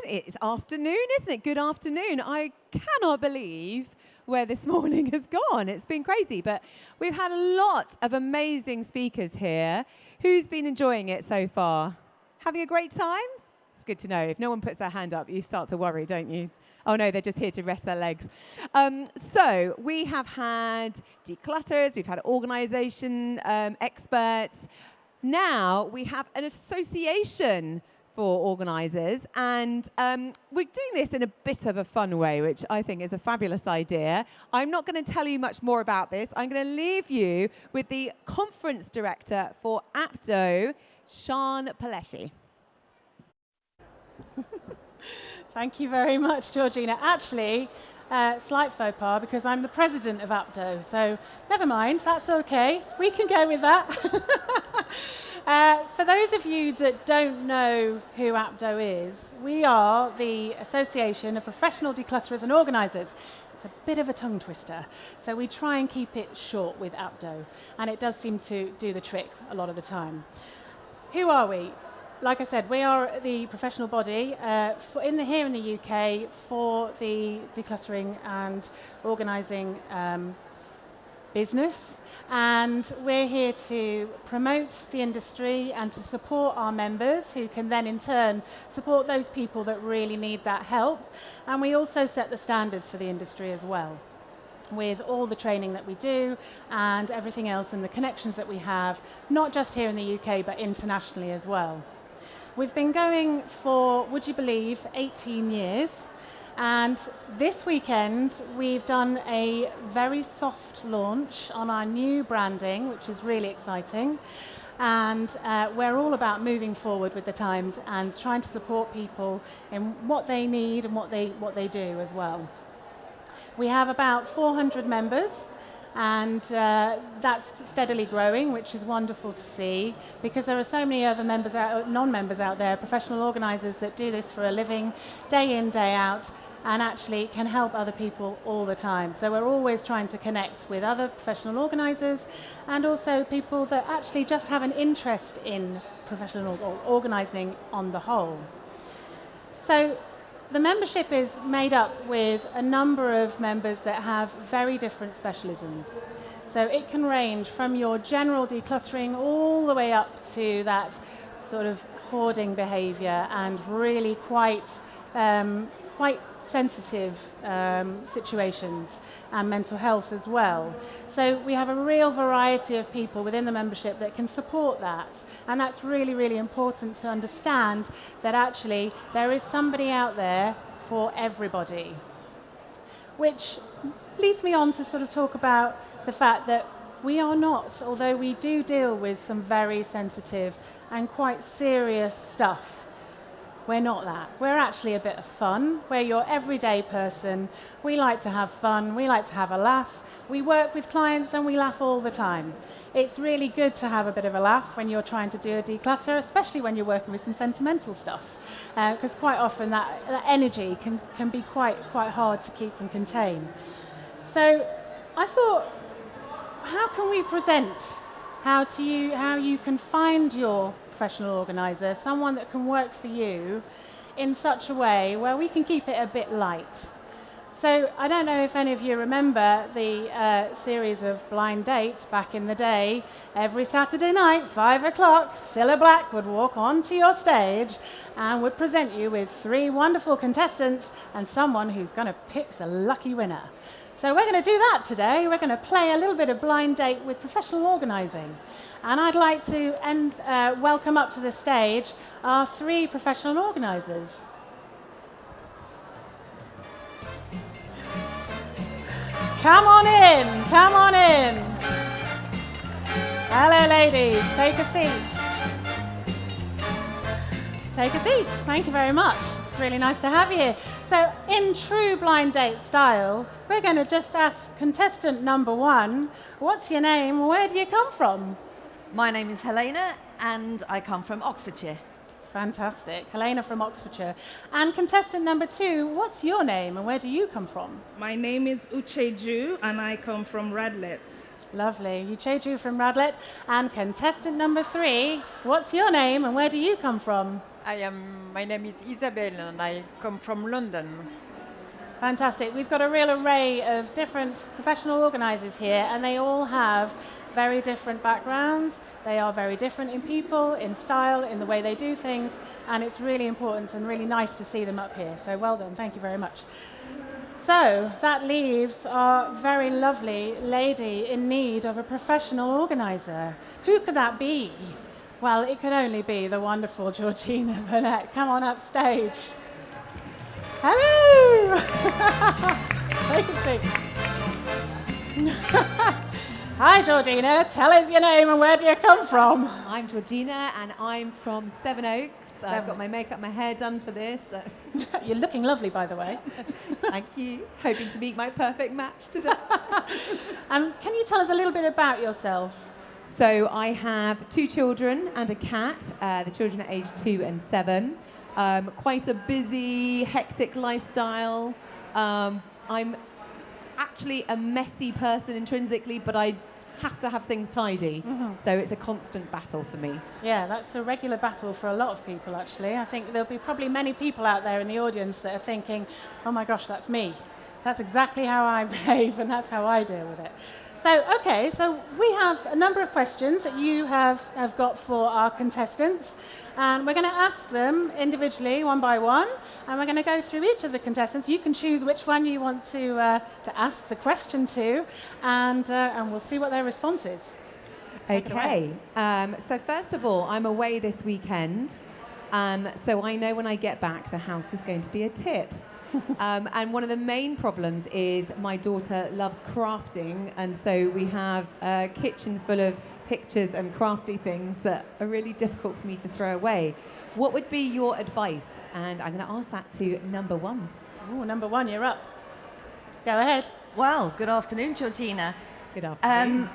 It's afternoon, isn't it? Good afternoon. I cannot believe where this morning has gone. It's been crazy, but we've had a lot of amazing speakers here. Who's been enjoying it so far? Having a great time? It's good to know. If no one puts their hand up, you start to worry, don't you? Oh no, they're just here to rest their legs. So we have had declutters, we've had organisation experts. Now we have an association for organisers, and we're doing this in a bit of a fun way, which I think is a fabulous idea. I'm not going to tell you much more about this. I'm going to leave you with the conference director for APDO, Sian Pelleschi. Thank you very much, Georgina. Actually, slight faux pas, because I'm the president of APDO, so never mind, that's okay. We can go with that. For those of you that don't know who APDO is, we are the Association of Professional Declutterers and Organisers. It's a bit of a tongue twister, so we try and keep it short with APDO, and it does seem to do the trick a lot of the time. Who are we? Like I said, we are the professional body here in the UK for the decluttering and organising business. And we're here to promote the industry and to support our members, who can then in turn support those people that really need that help. And we also set the standards for the industry as well, with all the training that we do and everything else and the connections that we have, not just here in the UK, but internationally as well. We've been going for, would you believe, 18 years. And this weekend, we've done a very soft launch on our new branding, which is really exciting. And we're all about moving forward with the times and trying to support people in what they need and what they do as well. We have about 400 members, and that's steadily growing, which is wonderful to see, because there are so many other non-members out there, professional organisers that do this for a living, day in, day out, and actually can help other people all the time. So we're always trying to connect with other professional organisers and also people that actually just have an interest in professional organising on the whole. So the membership is made up with a number of members that have very different specialisms. So it can range from your general decluttering all the way up to that sort of hoarding behaviour and really quite sensitive situations, and mental health as well. So we have a real variety of people within the membership that can support that, and that's really, really important to understand that actually there is somebody out there for everybody. Which leads me on to sort of talk about the fact that we are not, although we do deal with some very sensitive and quite serious stuff, we're not that. We're actually a bit of fun. We're your everyday person. We like to have fun. We like to have a laugh. We work with clients and we laugh all the time. It's really good to have a bit of a laugh when you're trying to do a declutter, especially when you're working with some sentimental stuff, because quite often that energy can be quite hard to keep and contain. So I thought, how can we present how you can find your professional organiser, someone that can work for you in such a way where we can keep it a bit light. So I don't know if any of you remember the series of Blind Date back in the day. Every Saturday night, 5 o'clock, Cilla Black would walk onto your stage and would present you with 3 wonderful contestants and someone who's going to pick the lucky winner. So we're going to do that today. We're going to play a little bit of Blind Date with professional organising. And I'd like to welcome up to the stage our 3 professional organisers. Come on in, come on in. Hello ladies, take a seat. Take a seat, thank you very much. It's really nice to have you here. So in true Blind Date style, we're going to just ask contestant number 1, what's your name, where do you come from? My name is Helena and I come from Oxfordshire. Fantastic. Helena from Oxfordshire. And contestant number 2, what's your name and where do you come from? My name is Ucheju and I come from Radlett. Lovely. Ucheju from Radlett. And contestant number 3, what's your name and where do you come from? My name is Isabelle and I come from London. Fantastic. We've got a real array of different professional organisers here, and they all have very different backgrounds. They are very different in people, in style, in the way they do things, and it's really important and really nice to see them up here. So well done. Thank you very much. So that leaves our very lovely lady in need of a professional organiser. Who could that be? Well, it could only be the wonderful Georgina Burnett. Come on up stage. Hello! Take a seat. Hi, Georgina. Tell us your name and where do you come from? I'm Georgina and I'm from Sevenoaks. I've got my makeup, my hair done for this. You're looking lovely, by the way. Thank you. Hoping to meet my perfect match today. And can you tell us a little bit about yourself? So I have 2 children and a cat. The children are aged 2 and 7. Quite a busy, hectic lifestyle. I'm actually a messy person intrinsically, but I have to have things tidy. So it's a constant battle for me. Yeah, that's a regular battle for a lot of people, actually. I think there'll be probably many people out there in the audience that are thinking, oh my gosh, that's me. That's exactly how I behave, and that's how I deal with it. So, okay, so we have a number of questions that you have got for our contestants, and we're going to ask them individually, one by one, and we're going to go through each of the contestants. You can choose which one you want to ask the question to, and we'll see what their response is. Okay, so first of all, I'm away this weekend, so I know when I get back the house is going to be a tip. And one of the main problems is my daughter loves crafting, and so we have a kitchen full of pictures and crafty things that are really difficult for me to throw away. What would be your advice? And I'm going to ask that to number 1. Oh, number 1, you're up. Go ahead. Well, good afternoon, Georgina. Good afternoon.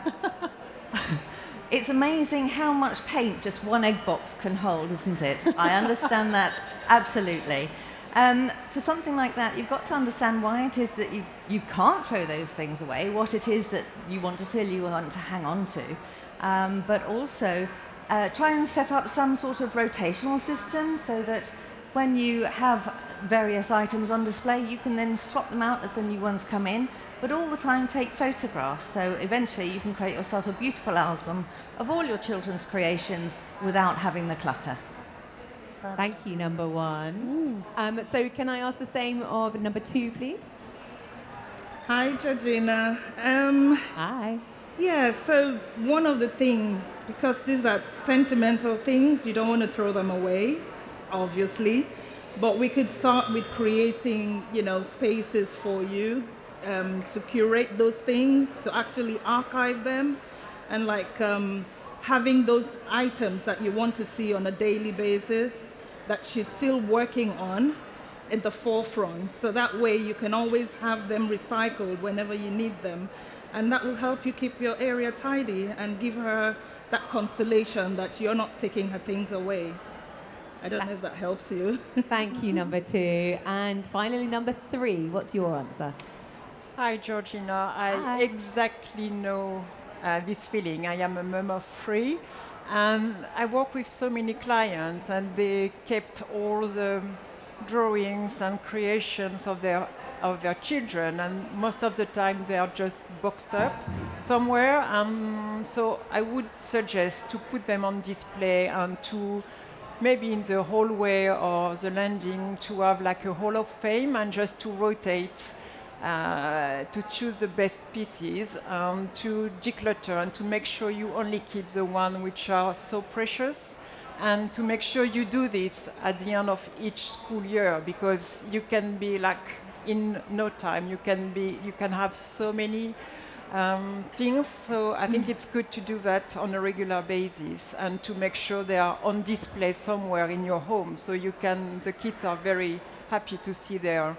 It's amazing how much paint just one egg box can hold, isn't it? I understand that absolutely. For something like that, you've got to understand why it is that you can't throw those things away, what it is that you want to feel you want to hang on to, but also try and set up some sort of rotational system so that when you have various items on display, you can then swap them out as the new ones come in, but all the time take photographs. So eventually you can create yourself a beautiful album of all your children's creations without having the clutter. Thank you, number 1. So can I ask the same of number 2, please? Hi, Georgina. Hi. Yeah, so one of the things, because these are sentimental things, you don't want to throw them away, obviously, but we could start with creating, spaces for you to curate those things, to actually archive them, and having those items that you want to see on a daily basis that she's still working on in the forefront. So that way you can always have them recycled whenever you need them. And that will help you keep your area tidy and give her that consolation that you're not taking her things away. I don't know if that helps you. Thank you, number 2. And finally, number 3, what's your answer? Hi, Georgina. I exactly know this feeling. I am a mum of 3, and I work with so many clients, and they kept all the drawings and creations of their children, and most of the time they are just boxed up somewhere. So I would suggest to put them on display and to maybe in the hallway or the landing to have like a hall of fame and just to rotate. To choose the best pieces, to declutter and to make sure you only keep the ones which are so precious, and to make sure you do this at the end of each school year, because you can be like in no time you can have so many things. So I think it's good to do that on a regular basis and to make sure they are on display somewhere in your home, so the kids are very happy to see their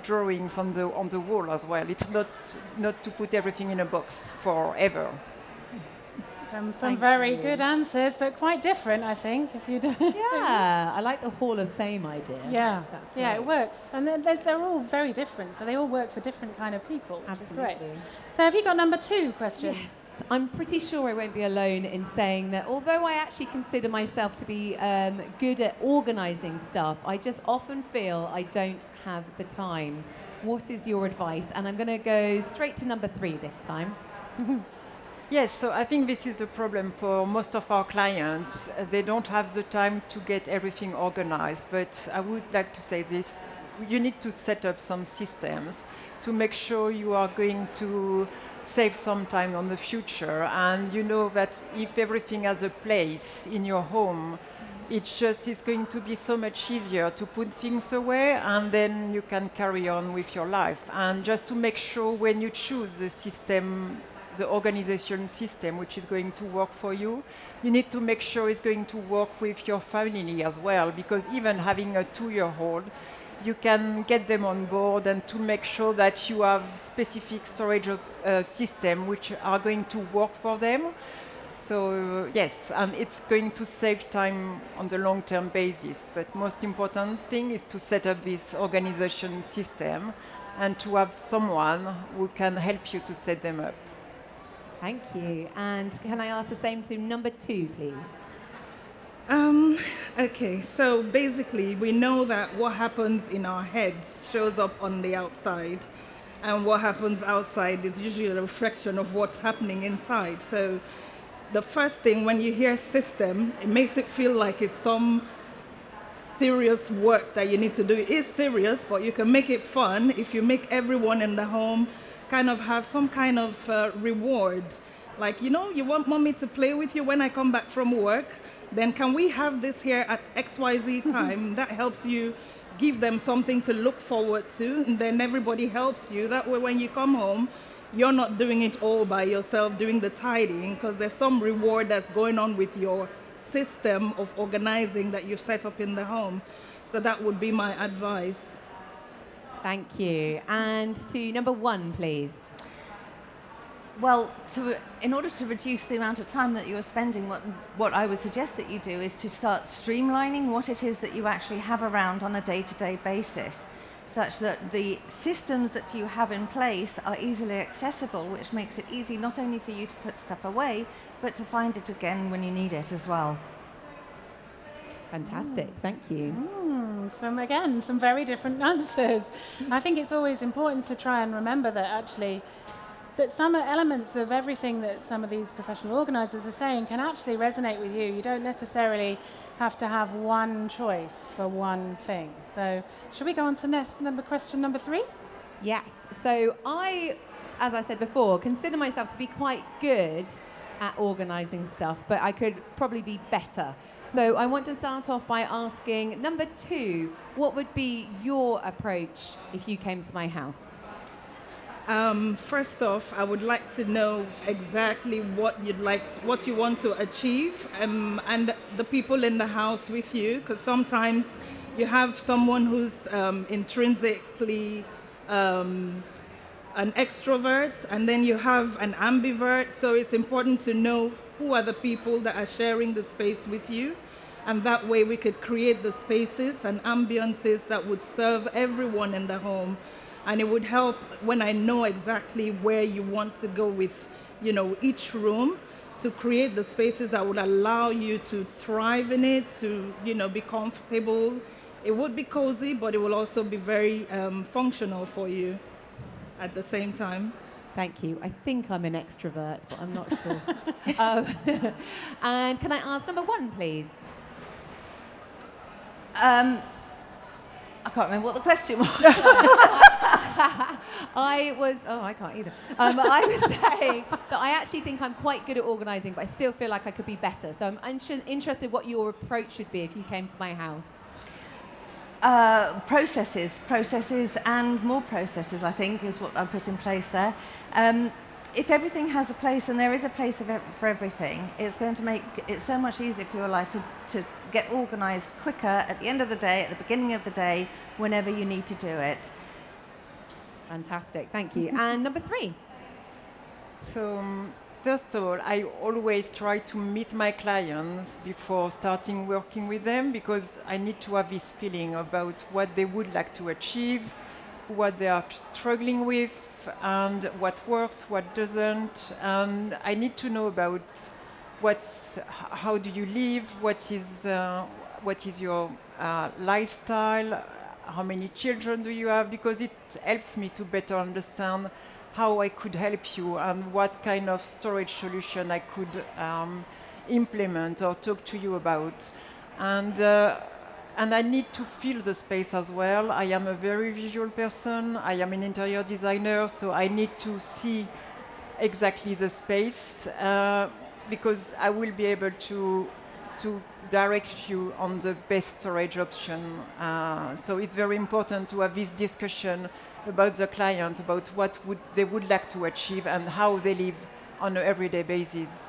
drawings on the wall as well. It's not to put everything in a box forever. Some very good answers, but quite different, I think, if you do. Yeah, I like the Hall of Fame idea. Yeah, That's yeah, great. it works. And they're all very different, so they all work for different kind of people. Absolutely. Great. So have you got number 2 questions? Yes. I'm pretty sure I won't be alone in saying that although I actually consider myself to be good at organising stuff, I just often feel I don't have the time. What is your advice? And I'm going to go straight to number 3 this time. Yes, so I think this is a problem for most of our clients. They don't have the time to get everything organized, but I would like to say this. You need to set up some systems to make sure you are going to save some time on the future. And you know that if everything has a place in your home, it's going to be so much easier to put things away, and then you can carry on with your life. And just to make sure when you choose the system, the organization system which is going to work for you, you need to make sure it's going to work with your family as well, because even having a 2-year-old, you can get them on board and to make sure that you have specific storage system which are going to work for them. So yes, and it's going to save time on the long-term basis. But most important thing is to set up this organization system and to have someone who can help you to set them up. Thank you. And can I ask the same to number 2, please? Okay, so basically we know that what happens in our heads shows up on the outside, and what happens outside is usually a reflection of what's happening inside. So the first thing, when you hear system, it makes it feel like it's some serious work that you need to do. It is serious, but you can make it fun if you make everyone in the home kind of have some kind of reward. Like, you know, you want mommy to play with you when I come back from work, then can we have this here at XYZ time? That helps you give them something to look forward to, and then everybody helps you. That way when you come home, you're not doing it all by yourself, doing the tidying, because there's some reward that's going on with your system of organizing that you've set up in the home. So that would be my advice. Thank you. And to number 1, please. Well, in order to reduce the amount of time that you are spending, what I would suggest that you do is to start streamlining what it is that you actually have around on a day-to-day basis, such that the systems that you have in place are easily accessible, which makes it easy not only for you to put stuff away, but to find it again when you need it as well. Fantastic. Thank you. Some very different answers. I think it's always important to try and remember that actually that some elements of everything that some of these professional organisers are saying can actually resonate with you. You don't necessarily have to have one choice for one thing. So should we go on to question number 3? Yes. So I, as I said before, consider myself to be quite good at organising stuff, but I could probably be better. So I want to start off by asking number 2, what would be your approach if you came to my house? First off, I would like to know exactly what you want to achieve, and the people in the house with you, because sometimes you have someone who's intrinsically an extrovert, and then you have an ambivert. So it's important to know who are the people that are sharing the space with you, and that way we could create the spaces and ambiances that would serve everyone in the home. And it would help when I know exactly where you want to go with, you know, each room, to create the spaces that would allow you to thrive in it, to, you know, be comfortable. It would be cozy, but it will also be very functional for you at the same time. Thank you. I think I'm an extrovert, but I'm not sure. And can I ask number 1, please? I can't remember what the question was. I can't either. I was saying that I actually think I'm quite good at organising, but I still feel like I could be better. So I'm interested what your approach would be if you came to my house. Processes and more processes, I think, is what I put in place there. If everything has a place, and there is a place for everything, it's going to make it so much easier for your life to get organised quicker at the end of the day, at the beginning of the day, whenever you need to do it. Fantastic, thank you. And number 3. So first of all, I always try to meet my clients before starting working with them, because I need to have this feeling about what they would like to achieve, what they are struggling with, and what works, what doesn't. And I need to know about how do you live, what is your lifestyle, how many children do you have, because it helps me to better understand how I could help you and what kind of storage solution I could implement or talk to you about. And I need to feel the space as well. I am a very visual person. I am an interior designer, so I need to see exactly the space because I will be able to direct you on the best storage option. So it's very important to have this discussion about the client, about what they would like to achieve and how they live on an everyday basis.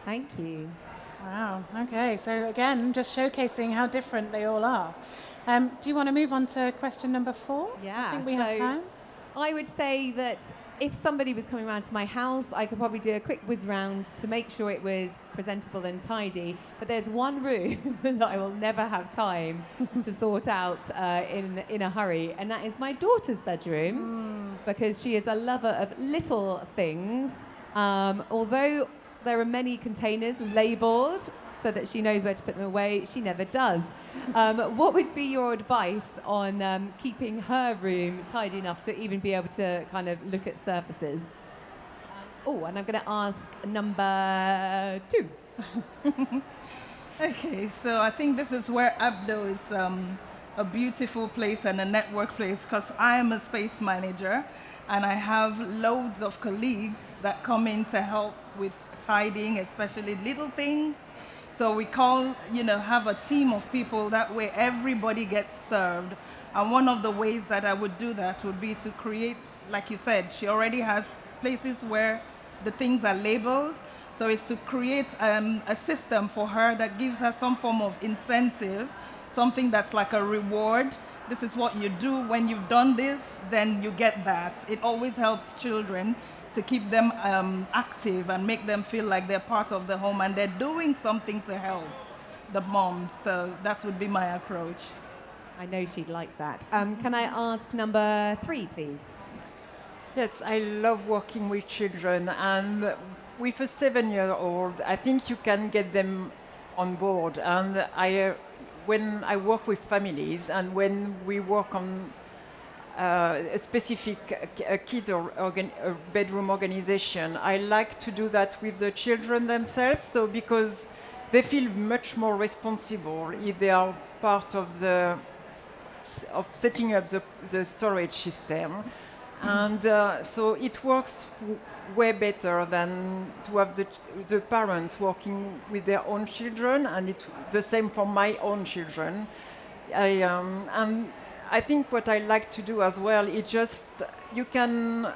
Thank you. Wow, okay, so again, just showcasing how different they all are. Do you want to move on to question number 4? Yeah, I think we have time. I would say that if somebody was coming around to my house, I could probably do a quick whiz round to make sure it was presentable and tidy. But there's one room that I will never have time to sort out in a hurry, and that is my daughter's bedroom, because she is a lover of little things. Although there are many containers labelled so that she knows where to put them away, she never does. What would be your advice on keeping her room tidy enough to even be able to kind of look at surfaces? And I'm going to ask number 2. Okay, so I think this is where APDO is a beautiful place and a network place, because I am a space manager and I have loads of colleagues that come in to help with tidying, especially little things. So we have a team of people, that way everybody gets served. And one of the ways that I would do that would be to create, like you said, she already has places where the things are labeled. So it's to create a system for her that gives her some form of incentive, something that's like a reward. This is what you do. When you've done this, then you get that. It always helps children to keep them active and make them feel like they're part of the home and they're doing something to help the mom. So that would be my approach. I know she'd like that. Can I ask number 3, please? Yes, I love working with children, and with a 7-year-old, I think you can get them on board. And when I work with families and when we work on a specific kid or bedroom organization, I like to do that with the children themselves, so because they feel much more responsible if they are part of setting up the storage system. And so it works way better than to have the parents working with their own children, and it's the same for my own children. And I think what I like to do as well is just you can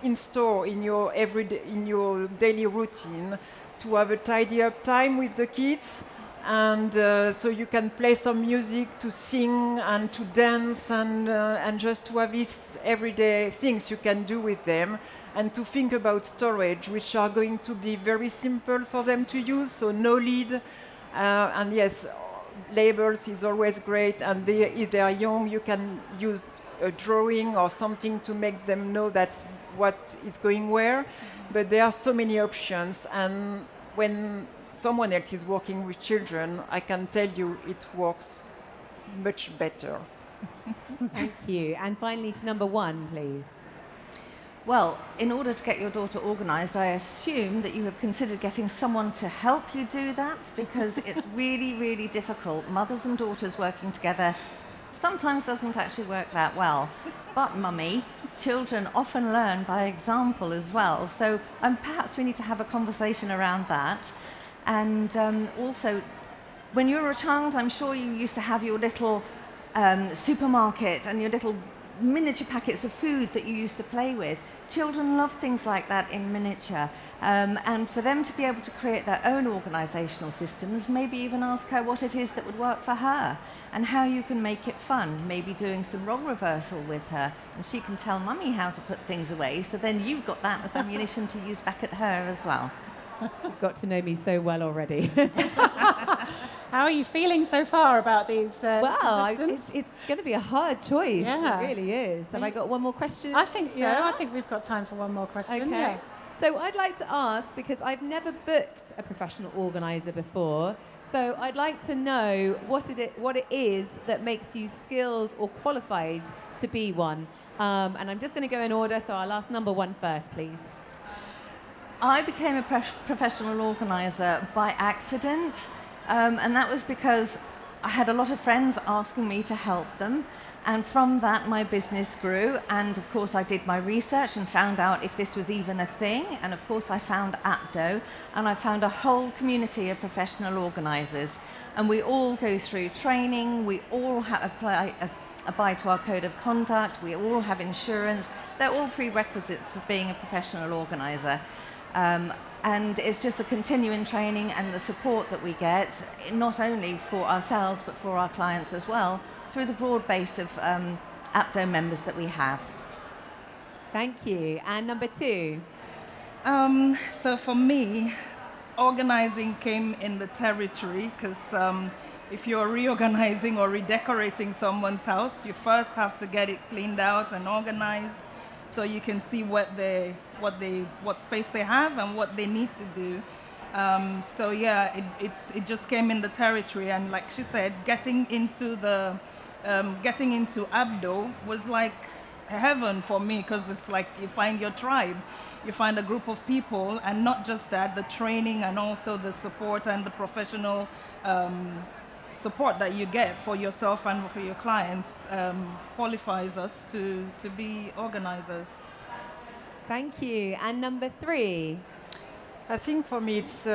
install in your daily routine to have a tidy up time with the kids, and so you can play some music, to sing and to dance, and just to have these everyday things you can do with them, and to think about storage, which are going to be very simple for them to use, so no lid, and yes, labels is always great, and if they are young, you can use a drawing or something to make them know that what is going where. But there are so many options, and when someone else is working with children, I can tell you it works much better. Thank you. And finally to number 1, please. Well, in order to get your daughter organised, I assume that you have considered getting someone to help you do that, because it's really, really difficult. Mothers and daughters working together sometimes doesn't actually work that well. But, Mummy, children often learn by example as well. So perhaps we need to have a conversation around that. And also, when you were a child, I'm sure you used to have your little supermarket and your little miniature packets of food that you used to play with. Children love things like that in miniature. And for them to be able to create their own organisational systems, maybe even ask her what it is that would work for her and how you can make it fun, maybe doing some role reversal with her, and she can tell Mummy how to put things away, so then you've got that as ammunition to use back at her as well. You've got to know me so well already. How are you feeling so far about these it's going to be a hard choice. Yeah. It really is. Have I got one more question? I think so. Yeah? I think we've got time for one more question. Okay. Yeah. So I'd like to ask, because I've never booked a professional organiser before, so I'd like to know what it is that makes you skilled or qualified to be one. And I'm just going to go in order, so I'll ask number 1 first, please. I became a professional organiser by accident, and that was because I had a lot of friends asking me to help them, and from that my business grew, and of course I did my research and found out if this was even a thing, and of course I found APDO, and I found a whole community of professional organisers, and we all go through training, we all abide to our code of conduct, we all have insurance. They're all prerequisites for being a professional organiser. And it's just the continuing training and the support that we get, not only for ourselves but for our clients as well, through the broad base of APDO members that we have. Thank you. And number 2? So for me, organizing came in the territory, because if you're reorganizing or redecorating someone's house, you first have to get it cleaned out and organized so you can see what space they have and what they need to do. So yeah, it just came in the territory, and like she said, getting into APDO was like heaven for me, because it's like you find your tribe, you find a group of people, and not just that, the training and also the support and the professional support that you get for yourself and for your clients qualifies us to be organizers. Thank you. And number 3? I think for me it's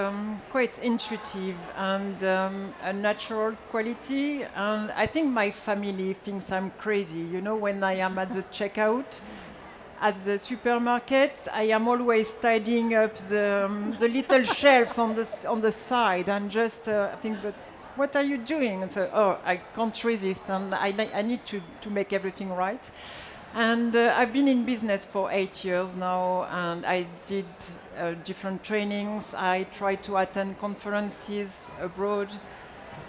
quite intuitive and a natural quality, and I think my family thinks I'm crazy. You know, when I am at the checkout at the supermarket, I am always tidying up the little shelves on the side, and just think, but what are you doing? And so, I can't resist, and I need to make everything right. And I've been in business for 8 years now, and I did different trainings. I tried to attend conferences abroad.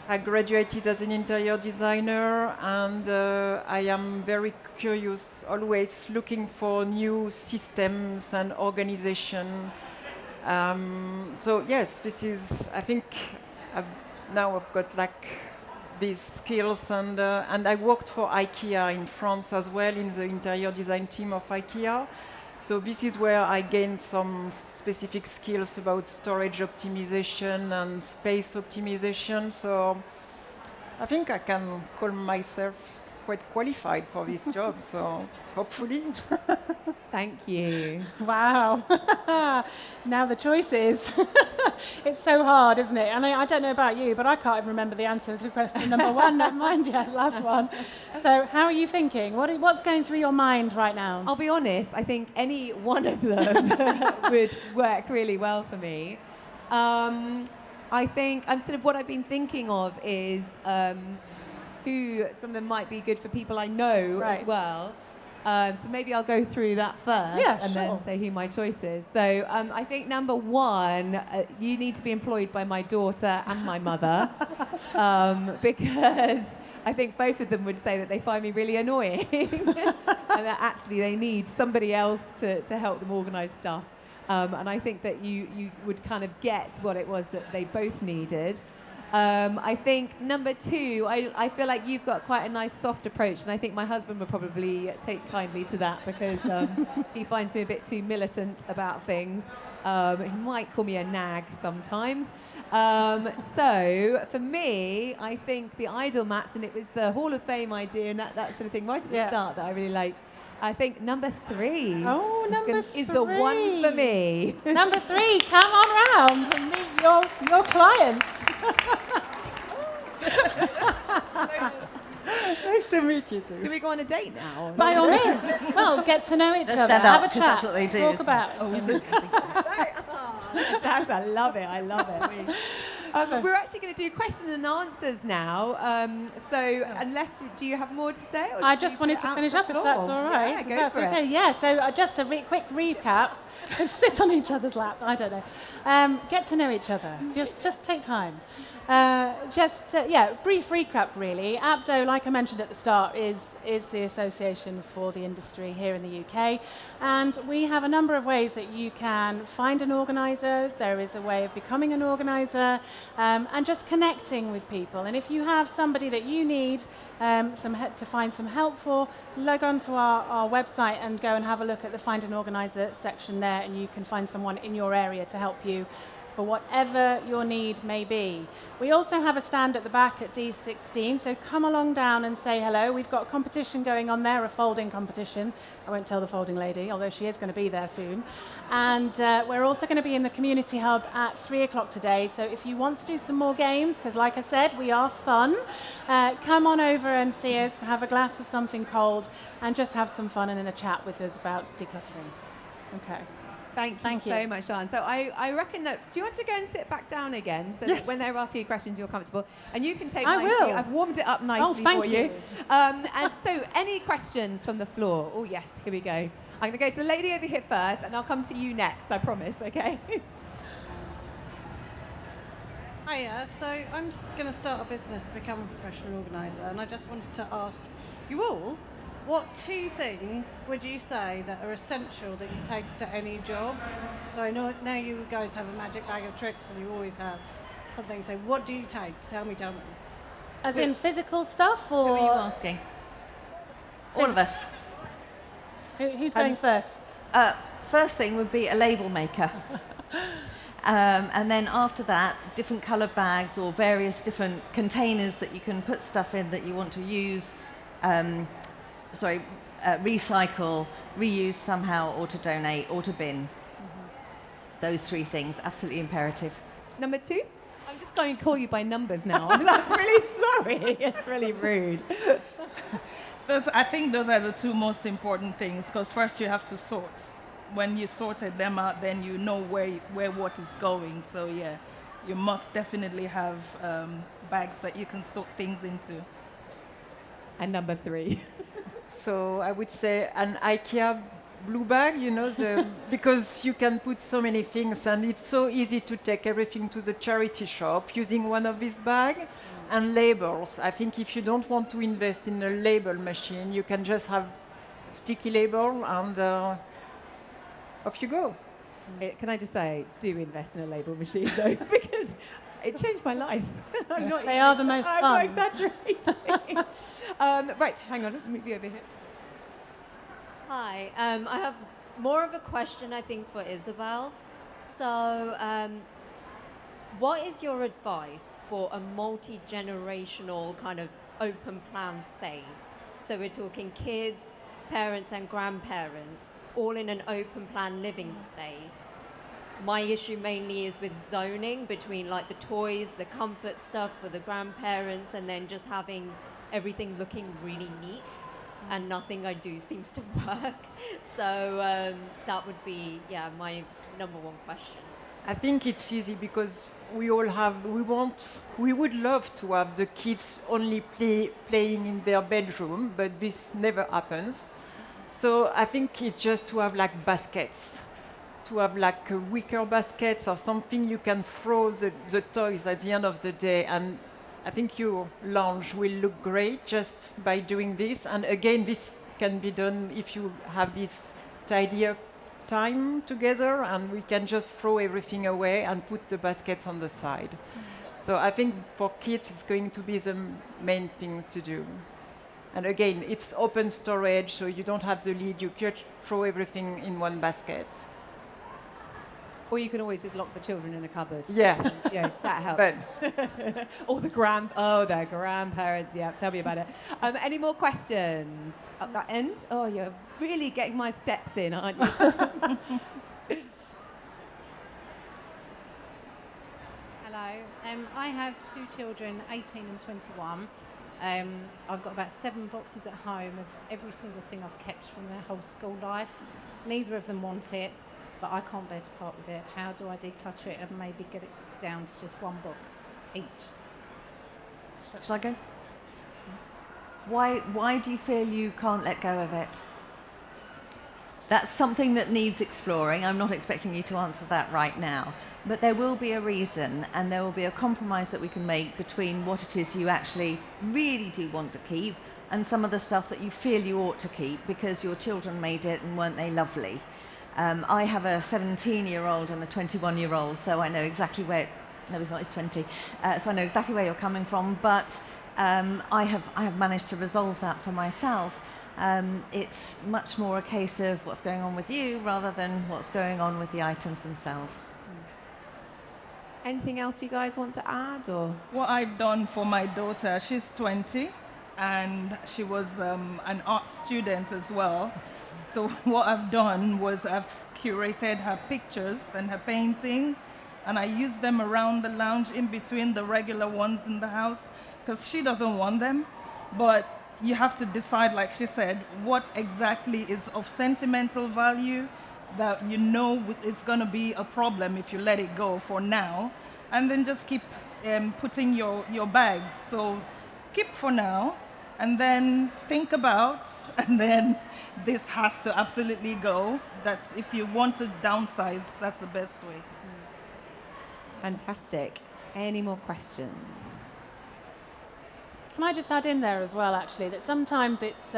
I graduated as an interior designer, and I am very curious, always looking for new systems and organization. So yes, this is, I think, now I've got like these skills, and I worked for IKEA in France as well, in the interior design team of IKEA. So this is where I gained some specific skills about storage optimization and space optimization. So I think I can call myself quite qualified for this job, so hopefully. Thank you. Wow. Now the choice is, it's so hard, isn't it? And I don't know about you, but I can't even remember the answer to question number 1, not mind yet, last one. So how are you thinking? What's going through your mind right now? I'll be honest, I think any one of them would work really well for me. I think what I've been thinking of is who some of them might be good for people I know as well. So maybe I'll go through that first then say who my choice is. So I think number 1, you need to be employed by my daughter and my mother, because I think both of them would say that they find me really annoying and that actually they need somebody else to help them organise stuff. And I think that you would kind of get what it was that they both needed. I think number 2, I feel like you've got quite a nice soft approach, and I think my husband would probably take kindly to that, because he finds me a bit too militant about things. He might call me a nag sometimes. So for me, I think the ideal match, and it was the Hall of Fame idea and that sort of thing right at the start that I really liked. I think number 3 is the one for me. Number 3, come on round and meet your clients. Nice to meet you too. Do we go on a date now? By all means. Well, get to know each other. Stand have up, a 'cause chat. that's what they do, Talk isn't about. Daz, I love it. We're actually going to do question and answers now. Unless, do you have more to say? Or I just wanted to finish up, if that's all right. Yeah, if go that's for okay. it. Yeah, so just a quick recap. Sit on each other's lap. I don't know. Get to know each other. Just take time. Brief recap really. APDO, like I mentioned at the start, is the association for the industry here in the UK. And we have a number of ways that you can find an organiser. There is a way of becoming an organiser and just connecting with people. And if you have somebody that you need to find some help for, log on to our website and go and have a look at the Find an Organiser section there, and you can find someone in your area to help you for whatever your need may be. We also have a stand at the back at D16, so come along down and say hello. We've got a competition going on there, a folding competition. I won't tell the folding lady, although she is going to be there soon. And we're also going to be in the community hub at 3 o'clock today, so if you want to do some more games, because like I said, we are fun, come on over and see us, have a glass of something cold, and just have some fun and in a chat with us about decluttering. Okay. Thank you so much, Sian. So I reckon that, do you want to go and sit back down again so that when they're asking you questions, you're comfortable? And you can take my seat. I've warmed it up nicely for you. And so any questions from the floor? Oh, yes, here we go. I'm going to go to the lady over here first, and I'll come to you next, I promise, okay? Hiya, so I'm going to start a business to become a professional organiser, and I just wanted to ask you all, what 2 things would you say that are essential that you take to any job? So I know you guys have a magic bag of tricks and you always have something. So what do you take? Tell me. As in physical stuff, or? Who are you asking? All of us. Who's going first? First thing would be a label maker. And then after that, different coloured bags or various different containers that you can put stuff in that you want to use. Recycle, reuse somehow, or to donate, or to bin. Those 3 things, absolutely imperative. Number 2? I'm just going to call you by numbers now. I'm really sorry. It's really rude. I think those are the 2 most important things, because first you have to sort. When you sorted them out, then you know where what is going. So yeah, you must definitely have bags that you can sort things into. And number 3. So I would say an IKEA blue bag, because you can put so many things, and it's so easy to take everything to the charity shop using one of these bags. And labels. I think if you don't want to invest in a label machine, you can just have sticky label and off you go. Can I just say, do invest in a label machine though, because it changed my life. They are the most fun. I'm not exaggerating. Right, hang on, let me move you over here. Hi, I have more of a question, I think, for Isabelle. So, what is your advice for a multi-generational kind of open plan space? So we're talking kids, parents and grandparents, all in an open plan living space. My issue mainly is with zoning between like the toys, the comfort stuff for the grandparents, and then just having everything looking really neat, and nothing I do seems to work. So that would be, my number 1 question. I think it's easy because we would love to have the kids only playing in their bedroom, but this never happens. So I think it's just to have like baskets, to have like wicker baskets or something you can throw the toys at the end of the day. And I think your lounge will look great just by doing this. And again, this can be done if you have this tidier time together, and we can just throw everything away and put the baskets on the side. So I think for kids, it's going to be the main thing to do. And again, it's open storage, so you don't have the lid. You can throw everything in one basket. Or you can always just lock the children in a cupboard. Yeah. Yeah, that helps. Or their grandparents. Yeah, tell me about it. Any more questions at that end? Oh, you're really getting my steps in, aren't you? Hello. I have 2 children, 18 and 21. I've got about 7 boxes at home of every single thing I've kept from their whole school life. Neither of them want it, but I can't bear to part with it. How do I declutter it and maybe get it down to just 1 box each? Shall I go? Why do you feel you can't let go of it? That's something that needs exploring. I'm not expecting you to answer that right now. But there will be a reason, and there will be a compromise that we can make between what it is you actually really do want to keep and some of the stuff that you feel you ought to keep because your children made it and weren't they lovely. I have a 17-year-old and a 21-year-old, so I know exactly where... No, he's not, he's 20. So I know exactly where you're coming from, but I have managed to resolve that for myself. It's much more a case of what's going on with you rather than what's going on with the items themselves. Anything else you guys want to add? Or What I've done for my daughter, she's 20, and she was an art student as well. So what I've done was I've curated her pictures and her paintings, and I use them around the lounge in between the regular ones in the house, because she doesn't want them. But you have to decide, like she said, what exactly is of sentimental value that you know is going to be a problem if you let it go for now, and then just keep putting your bags. So keep for now, and then think about, and then this has to absolutely go. That's, if you want to downsize, that's the best way. fantastic. Any more questions? Can I just add in there as well, actually, that sometimes it's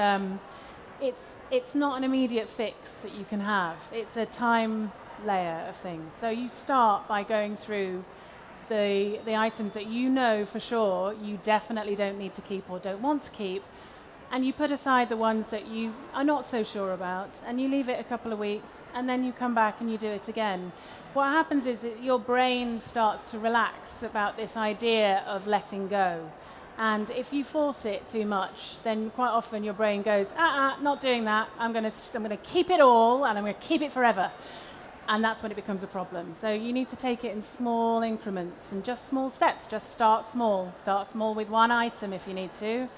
not an immediate fix that you can have. It's a time layer of things. So you start by going through the items that you know for sure you definitely don't need to keep or don't want to keep, and you put aside the ones that you are not so sure about, and you leave it a couple of weeks, and then you come back and you do it again. What happens is that your brain starts to relax about this idea of letting go. And if you force it too much, then quite often your brain goes, not doing that. I'm going to keep it all, and I'm going to keep it forever. And that's when it becomes a problem. So you need to take it in small increments and just small steps. Just start small. Start small with one item if you need to,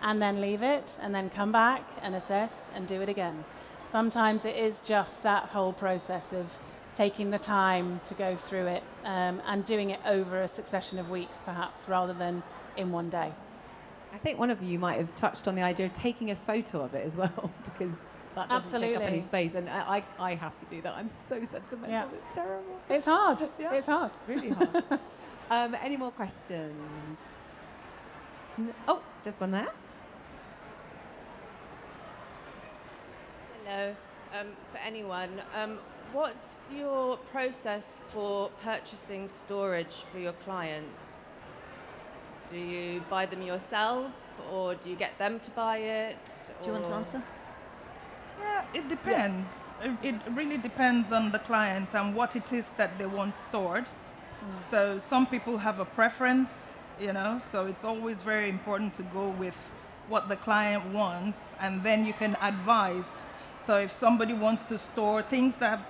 and then leave it, and then come back and assess and do it again. Sometimes it is just that whole process of taking the time to go through it and doing it over a succession of weeks, perhaps, rather than in one day. I think one of you might have touched on the idea of taking a photo of it as well, because that doesn't take up any space, and I have to do that. I'm so sentimental. Yeah. It's terrible. It's hard. Yeah. It's hard. Really hard. Any more questions? Oh, just one there. Hello. For anyone, what's your process for purchasing storage for your clients? Do you buy them yourself, or do you get them to buy it? Do you want to answer? Yeah, it depends. Yeah. It really depends on the client and what it is that they want stored. So some people have a preference, so it's always very important to go with what the client wants, and then you can advise. So if somebody wants to store things that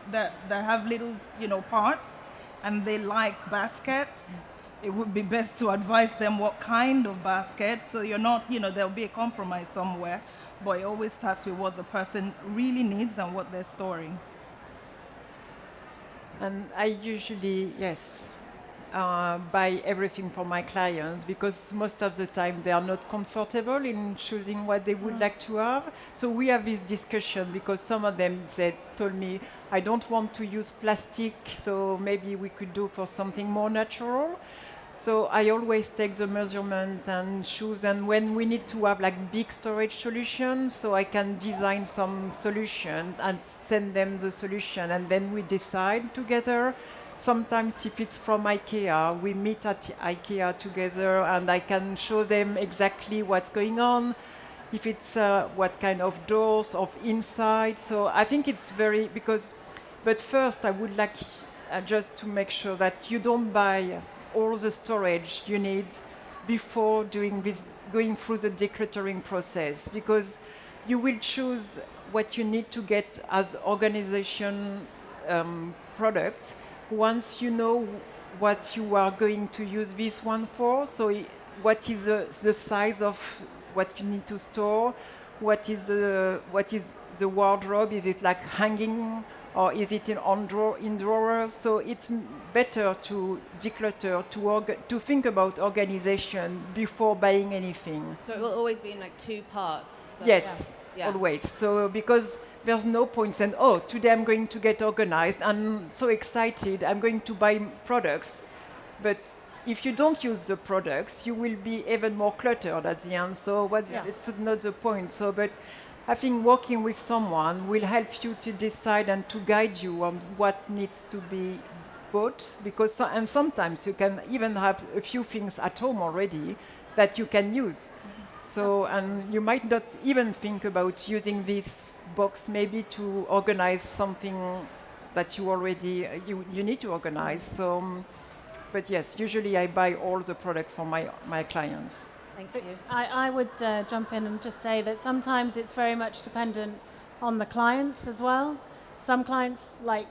have little, parts, and they like baskets, it would be best to advise them what kind of basket, so you're not, there'll be a compromise somewhere, but it always starts with what the person really needs and what they're storing. And I usually, buy everything for my clients, because most of the time they are not comfortable in choosing what they would like to have. So we have this discussion, because some of them told me, I don't want to use plastic, so maybe we could do for something more natural. So I always take the measurement and choose, and when we need to have big storage solutions, so I can design some solutions and send them the solution, and then we decide together. Sometimes if it's from IKEA, we meet at IKEA together, and I can show them exactly what's going on, if it's what kind of doors, of inside. So I think it's but first I would like just to make sure that you don't buy all the storage you need before going through the decluttering process, because you will choose what you need to get as organization product once you know what you are going to use this one for. So what is the size of what you need to store, what is the wardrobe, is it hanging, or is it in drawers? So it's better to declutter, to think about organization before buying anything. So it will always be in 2 parts. So yes, always. So because there's no point saying, oh, today I'm going to get organized. I'm so excited. I'm going to buy products. But if you don't use the products, you will be even more cluttered at the end. So it's not the point. So, but I think working with someone will help you to decide and to guide you on what needs to be bought. Because and sometimes you can even have a few things at home already that you can use. So, and you might not even think about using this box maybe to organize something that you already, you need to organize. So, but yes, usually I buy all the products for my clients. Thank you. I would jump in and just say that sometimes it's very much dependent on the client as well. Some clients, like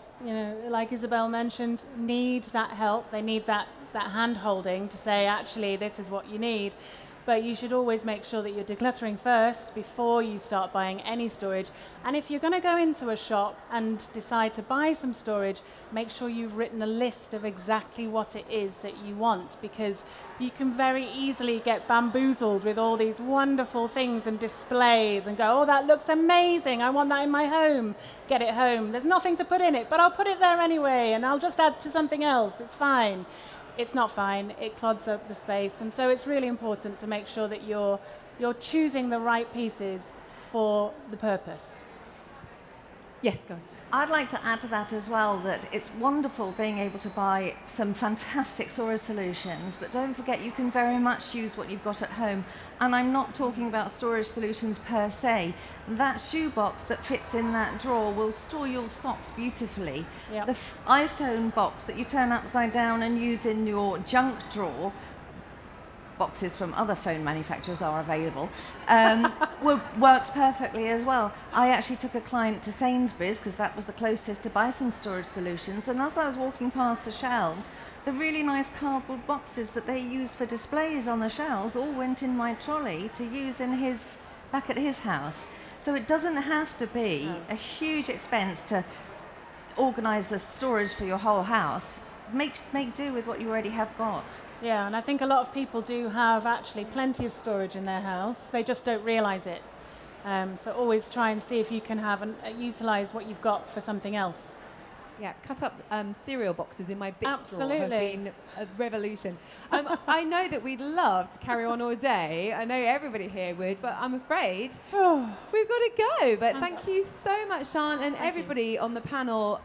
Isabelle mentioned, need that help. They need that hand holding to say, actually, this is what you need. But you should always make sure that you're decluttering first before you start buying any storage. And if you're going to go into a shop and decide to buy some storage, make sure you've written a list of exactly what it is that you want, because you can very easily get bamboozled with all these wonderful things and displays and go, oh, that looks amazing. I want that in my home. Get it home. There's nothing to put in it, but I'll put it there anyway, and I'll just add to something else. It's fine. It's not fine. It clogs up the space. And so it's really important to make sure that you're choosing the right pieces for the purpose. Yes, go on. I'd like to add to that as well that it's wonderful being able to buy some fantastic storage solutions, but don't forget you can very much use what you've got at home. And I'm not talking about storage solutions per se. That shoebox that fits in that drawer will store your socks beautifully. Yep. The iPhone box that you turn upside down and use in your junk drawer, boxes from other phone manufacturers are available, works perfectly as well. I actually took a client to Sainsbury's because that was the closest to buy some storage solutions, and as I was walking past the shelves, the really nice cardboard boxes that they use for displays on the shelves all went in my trolley to use back at his house. So it doesn't have to be a huge expense to organize the storage for your whole house. Make do with what you already have got. Yeah, and I think a lot of people do have actually plenty of storage in their house. They just don't realize it. So always try and see if you can utilize what you've got for something else. Yeah, cut up cereal boxes in my bits drawer have Absolutely. been a revolution. I know that we'd love to carry on all day. I know everybody here would, but I'm afraid we've got to go. But thank you so much, Sian, and everybody on the panel.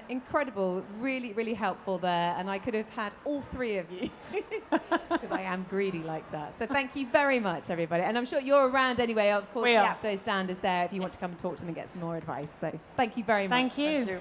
Incredible, really, really helpful there. And I could have had all three of you because I am greedy like that. So thank you very much, everybody. And I'm sure you're around anyway. Of course, the APDO stand is there if you want to come and talk to them and get some more advice. So thank you very much. Thank you. Thank you.